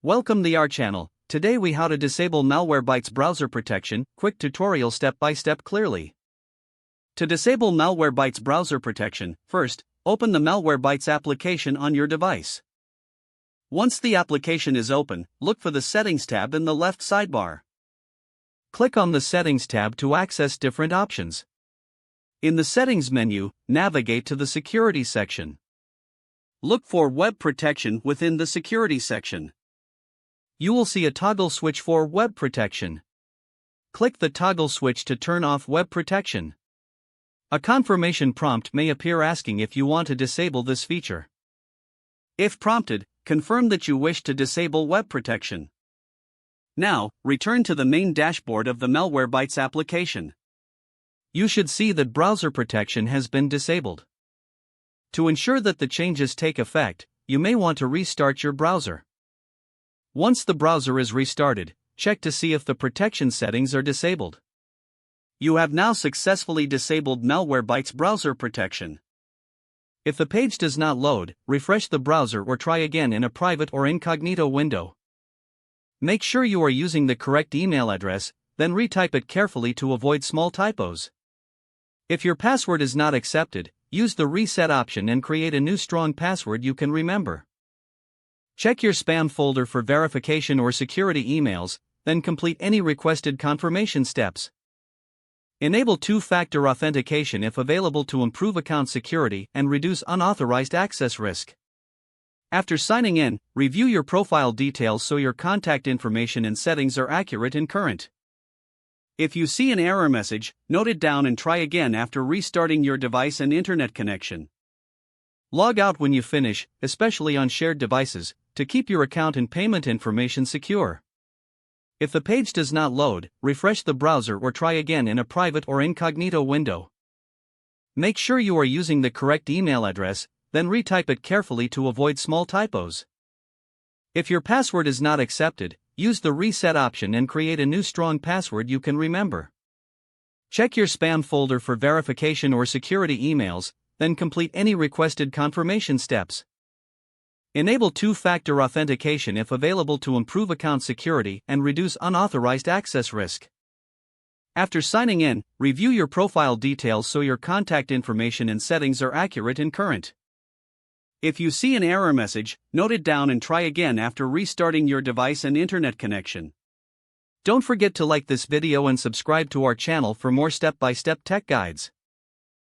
Welcome to our channel. Today we how to disable Malwarebytes browser protection, quick tutorial step by step clearly. To disable Malwarebytes browser protection, first, open the Malwarebytes application on your device. Once the application is open, look for the Settings tab in the left sidebar. Click on the Settings tab to access different options. In the Settings menu, navigate to the Security section. Look for Web Protection within the Security section. You will see a toggle switch for web protection. Click the toggle switch to turn off web protection. A confirmation prompt may appear asking if you want to disable this feature. If prompted, confirm that you wish to disable web protection. Now, return to the main dashboard of the Malwarebytes application. You should see that browser protection has been disabled. To ensure that the changes take effect, you may want to restart your browser. Once the browser is restarted, check to see if the protection settings are disabled. You have now successfully disabled Malwarebytes browser protection. If the page does not load, refresh the browser or try again in a private or incognito window. Make sure you are using the correct email address, then retype it carefully to avoid small typos. If your password is not accepted, use the reset option and create a new strong password you can remember. Check your spam folder for verification or security emails, then complete any requested confirmation steps. Enable two-factor authentication if available to improve account security and reduce unauthorized access risk. After signing in, review your profile details so your contact information and settings are accurate and current. If you see an error message, note it down and try again after restarting your device and internet connection. Log out when you finish, especially on shared devices, to keep your account and payment information secure. If the page does not load, refresh the browser or try again in a private or incognito window. Make sure you are using the correct email address, then retype it carefully to avoid small typos. If your password is not accepted, use the reset option and create a new strong password you can remember. Check your spam folder for verification or security emails, then complete any requested confirmation steps. Enable two-factor authentication if available to improve account security and reduce unauthorized access risk. After signing in, review your profile details so your contact information and settings are accurate and current. If you see an error message, note it down and try again after restarting your device and internet connection. Don't forget to like this video and subscribe to our channel for more step-by-step tech guides.